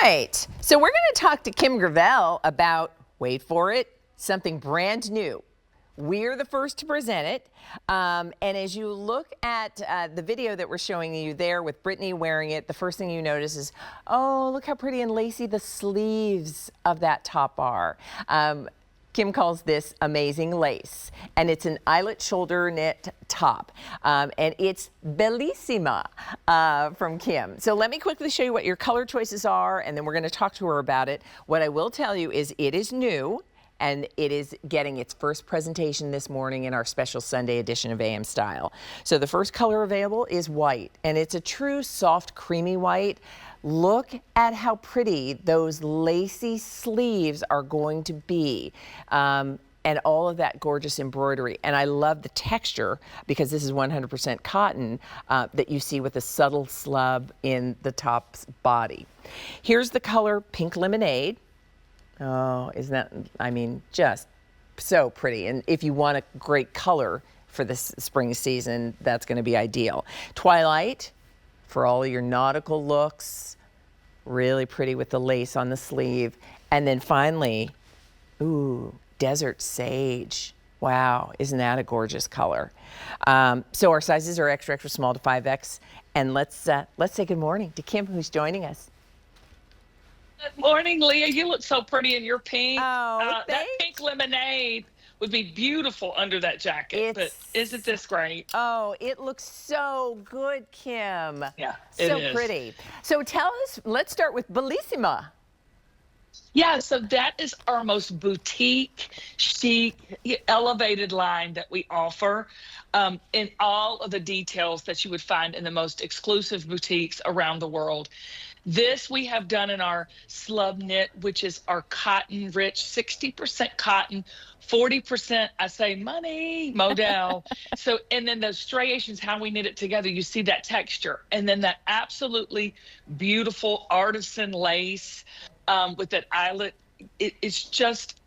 right, so we're going to talk to Kim Gravel about, wait for it, something brand new. We're the first to present it. And as you look at the video that we're showing you there with Brittany wearing it, the first thing you notice is, oh, look how pretty and lacy the sleeves of that top are. Kim calls this amazing lace, and it's an eyelet shoulder knit top, and it's Bellisima from Kim. So let me quickly show you what your color choices are, and then we're going to talk to her about it. What I will tell you is it is new, and it is getting its first presentation this morning in our special Sunday edition of AM Style. So the first color available is white, and it's a true soft, creamy white. Look at how pretty those lacy sleeves are going to be. And all of that gorgeous embroidery. And I love the texture, because this is 100% cotton, that you see with a subtle slub in the top's body. Here's the color Pink Lemonade. Oh, isn't that, I mean, just so pretty. And if you want a great color for this spring season, that's going to be ideal. Twilight, for all your nautical looks, really pretty with the lace on the sleeve. And then finally, ooh, Desert Sage. Wow, isn't that a gorgeous color? So our sizes are extra, extra small to 5X. And let's say good morning to Kim, who's joining us. Good morning, Leah. You look so pretty in your pink. Oh, that pink lemonade would be beautiful under that jacket. But isn't this great? Oh, it looks so good, Kim. Yeah, so pretty. So tell us, let's start with Bellisima. Yeah, so that is our most boutique, chic, elevated line that we offer, in all of the details that you would find in the most exclusive boutiques around the world. This we have done in our slub knit, which is our cotton rich, 60% cotton, 40%, I say money, modal. So, and then those striations, how we knit it together, you see that texture. And then that absolutely beautiful artisan lace with that eyelet. It's just,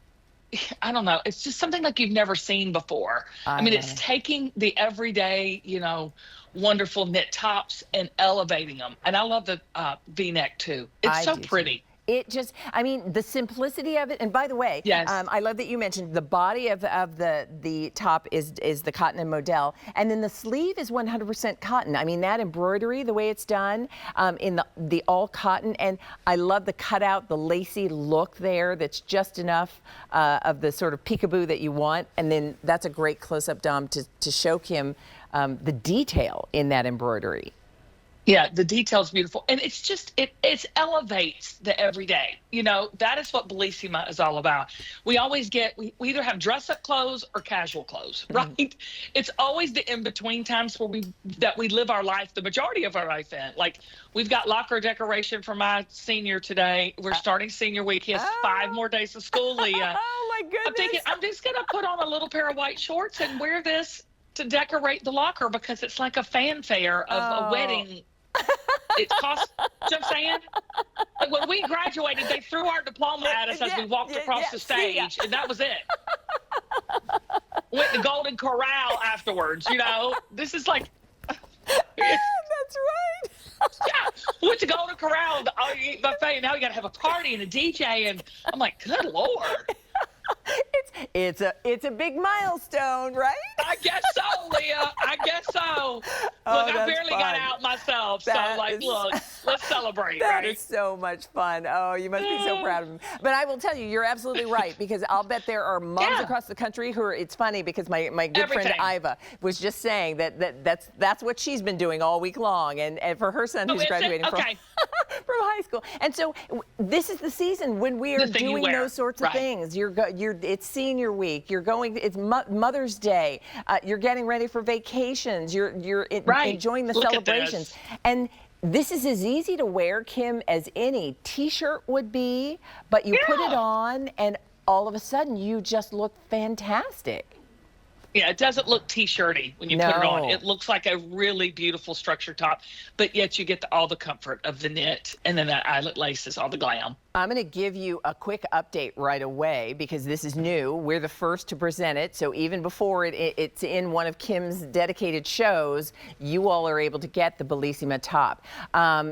I don't know, it's just something like you've never seen before. I mean, it's taking the everyday, you know, wonderful knit tops and elevating them. And I love the V-neck too. It's so pretty. It just, I mean, the simplicity of it. And by the way, yes. I love that you mentioned the body of the top is the cotton and modal, and then the sleeve is 100% cotton. I mean, that embroidery, the way it's done in the all cotton, and I love the cutout, the lacy look there. That's just enough of the sort of peekaboo that you want, and then that's a great close-up, Dom, to show Kim the detail in that embroidery. Yeah, the detail's beautiful. And it's just, it elevates the everyday. You know, that is what Bellisima is all about. We always get, we either have dress-up clothes or casual clothes, right? It's always the in-between times where we live our life, the majority of our life in. Like, we've got locker decoration for my senior today. We're starting senior week. He has 5 more days of school, Leah. Oh, my goodness. I'm thinking, I'm just going to put on a little pair of white shorts and wear this to decorate the locker, because it's like a fanfare of a wedding. It costs, you know what I'm saying? Like when we graduated, they threw our diploma at us as we walked across the stage, and that was it. Went to Golden Corral afterwards, you know? This is like... That's right. Yeah, went to Golden Corral, buffet, and now you got to have a party and a DJ, and I'm like, good Lord. It's a big milestone, right? I guess so, Leah. I guess so. Look, I barely got out myself, so like, look, let's celebrate, That right? is so much fun. Oh, you must be so proud of him. But I will tell you, you're absolutely right, because I'll bet there are moms across the country who are, it's funny because my good friend Iva was just saying that's what she's been doing all week long, and for her son who's graduating from high school. And so this is the season when we are doing those sorts of things. It's senior week. You're going. It's Mother's Day. You're getting ready for vacations. You're enjoying the celebrations. And this is as easy to wear, Kim, as any T-shirt would be. But you put it on, and all of a sudden, you just look fantastic. Yeah, it doesn't look t-shirty when you put it on. No. It looks like a really beautiful structured top, but yet you get all the comfort of the knit, and then that eyelet lace is all the glam. I'm going to give you a quick update right away because this is new. We're the first to present it. So even before it's in one of Kim's dedicated shows, you all are able to get the Bellisima top.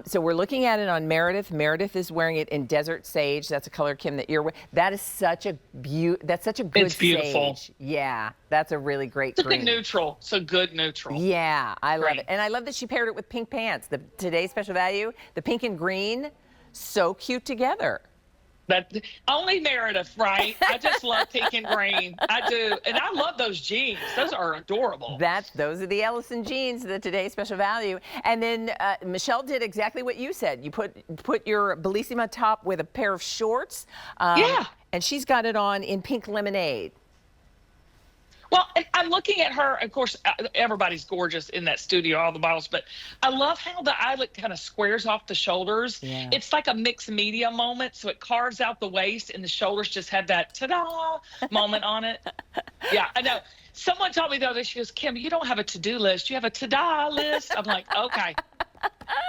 So we're looking at it on Meredith. Meredith is wearing it in Desert Sage. That's a color, Kim, that you're wearing. That is such a that's such a good It's beautiful. sage. Yeah, that's a really great It's a green. good neutral. It's a good neutral. Yeah, I love Green. it. And I love that she paired it with pink pants. The today's special value, the pink and green, so cute together. That only Meredith, right? I just love pink and green. I do, and I love those jeans. Those are adorable. Those are the Ellison jeans, the today's special value. And then Michelle did exactly what you said. You put your Bellisima top with a pair of shorts. Yeah. And she's got it on in pink lemonade. Well, and I'm looking at her. Of course, everybody's gorgeous in that studio, all the models. But I love how the eyelet kind of squares off the shoulders. Yeah. It's like a mixed media moment. So it carves out the waist, and the shoulders just have that ta-da moment on it. Yeah, I know. Someone told me the other day, she goes, Kim, you don't have a to-do list. You have a ta-da list. I'm like, okay.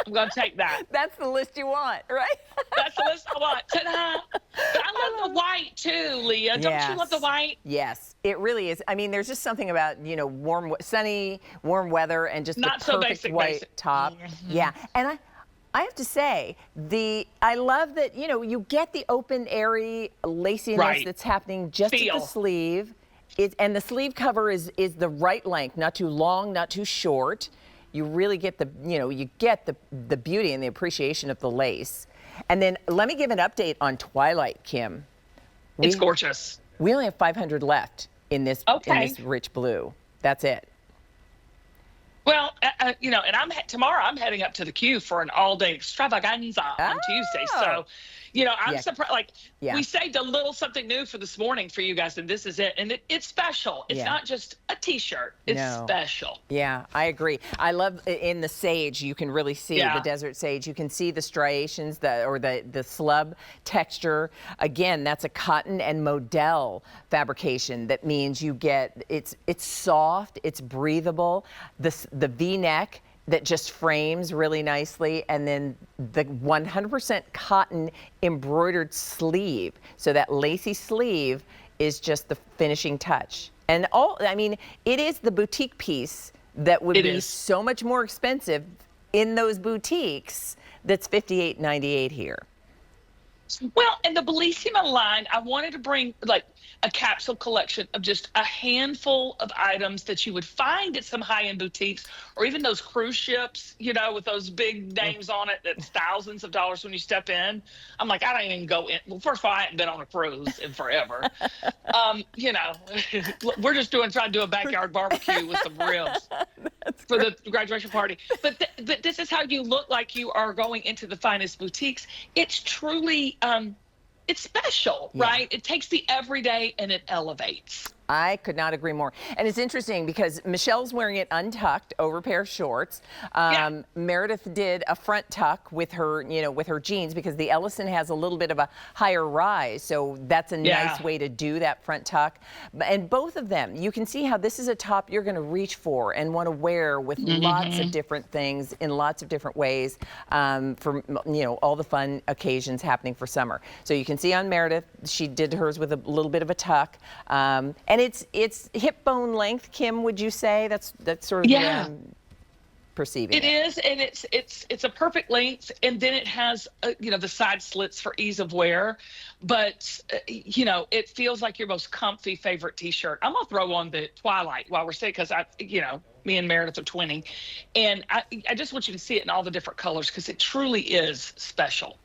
I'm going to take that. That's the list you want, right? That's the list I want. Ta-da. But I love the white, too, Leah. Don't you love the white? Yes, it really is. I mean, there's just something about, warm, sunny, warm weather and just Not the so perfect basic, white basic. top. Mhm. Yeah, and I have to say, I love that, you get the open, airy laciness Right. that's happening just at Feel. the sleeve. And the sleeve cover is the right length, not too long, not too short. You really get the beauty and the appreciation of the lace. And then let me give an update on Twilight, Kim. It's gorgeous. We only have 500 left in this rich blue. That's it. Well, and tomorrow I'm heading up to the Q for an all-day extravaganza on Tuesday. So, I'm surprised. Like, we saved a little something new for this morning for you guys, and this is it. And it's special. It's not just a T-shirt. It's special. Yeah, I agree. I love in the sage. You can really see the desert sage. You can see the striations, the slub texture. Again, that's a cotton and modal fabrication. That means you get it's soft, it's breathable. The V-neck that just frames really nicely, and then the 100% cotton embroidered sleeve. So that lacy sleeve is just the finishing touch. And it is the boutique piece that would be so much more expensive in those boutiques. That's $58.98 here. Well, in the Bellisima line, I wanted to bring like a capsule collection of just a handful of items that you would find at some high-end boutiques or even those cruise ships, with those big names on it that's thousands of dollars when you step in. I'm like, I don't even go in. Well, first of all, I haven't been on a cruise in forever. We're just trying to do a backyard barbecue with some ribs for the graduation party. But this is how you look like you are going into the finest boutiques. It's truly it's special, right? It takes the everyday and it elevates. I could not agree more. And it's interesting because Michelle's wearing it untucked over a pair of shorts. Meredith did a front tuck with her, with her jeans because the Ellison has a little bit of a higher rise. So that's a nice way to do that front tuck. And both of them, you can see how this is a top you're going to reach for and want to wear with lots of different things in lots of different ways for, all the fun occasions happening for summer. So you can see on Meredith, she did hers with a little bit of a tuck. And it's hip bone length, Kim, would you say? That's sort of the way I'm perceiving it. It is, and it's a perfect length, and then it has the side slits for ease of wear, but it feels like your most comfy favorite T-shirt. I'm gonna throw on the Twilight while we're sitting because me and Meredith are twinning, and I just want you to see it in all the different colors because it truly is special.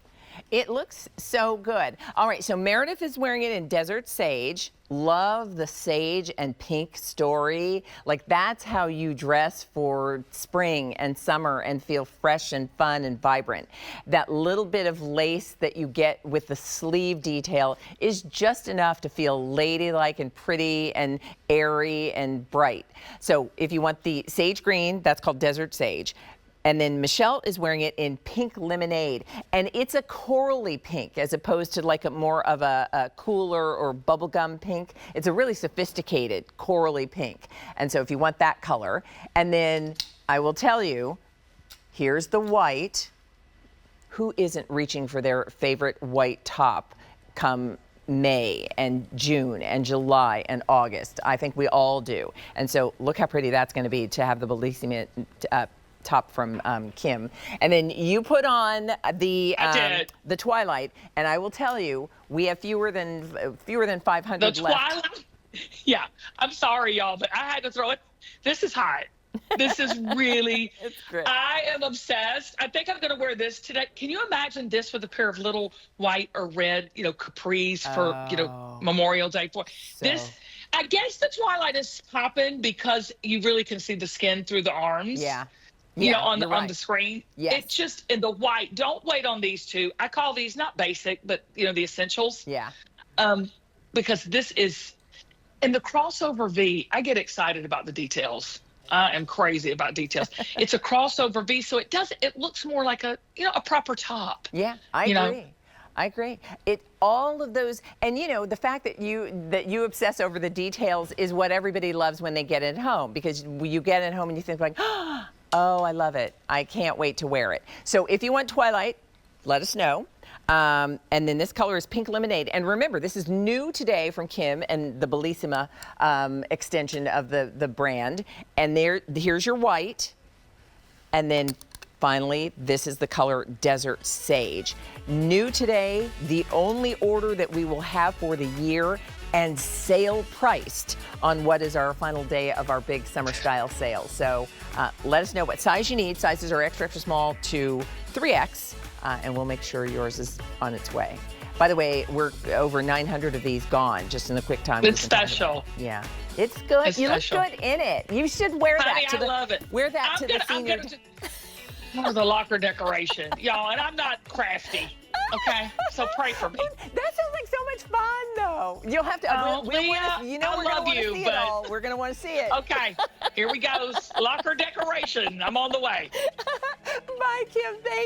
It looks so good. All right, so Meredith is wearing it in Desert Sage. Love the sage and pink story. Like, that's how you dress for spring and summer and feel fresh and fun and vibrant. That little bit of lace that you get with the sleeve detail is just enough to feel ladylike and pretty and airy and bright. So if you want the sage green, that's called Desert Sage. And then Michelle is wearing it in pink lemonade. And it's a corally pink as opposed to like a more of a cooler or bubblegum pink. It's a really sophisticated corally pink. And so if you want that color. And then I will tell you, here's the white. Who isn't reaching for their favorite white top come May and June and July and August? I think we all do. And so look how pretty that's going to be to have the Bellisima top from Kim. And then you put on the Twilight, and I will tell you, we have fewer than 500 The left. Twilight. Yeah, I'm sorry, y'all, but I had to throw it. This is hot. This is really, It's great. I am obsessed. I think I'm going to wear this today. Can you imagine this with a pair of little white or red, capris for, Memorial Day? This, I guess the Twilight is popping because you really can see the skin through the arms. Yeah. On the screen. Yes. It's just in the white. Don't wait on these two. I call these not basic, but the essentials. Yeah. Because this is in the crossover V. I get excited about the details. I am crazy about details. It's a crossover V, so it looks more like a proper top. Yeah, I agree. I agree. All of those, and the fact that you obsess over the details is what everybody loves when they get it home, because you get it home and you think like, oh, I love it. I can't wait to wear it. So if you want Twilight, let us know. And then this color is pink lemonade. And remember, this is new today from Kim and the Bellisima extension of the brand. And here's your white. And then finally, this is the color Desert Sage. New today, the only order that we will have for the year, and sale priced on what is our final day of our big summer style sale. So let us know what size you need. Sizes are extra, extra small to 3X. And we'll make sure yours is on its way. By the way, we're over 900 of these gone just in the quick time. It's special. Yeah, it's good. You look good in it. You should wear Honey, I love it. Wear that to the senior. For the locker decoration, y'all, and I'm not crafty. Okay, so pray for me. That sounds like so much fun, though. You'll have to. Oh, Leah, I love you, but we're gonna want to see it. Okay, here we go. Locker decoration. I'm on the way. Bye, Kim. Thank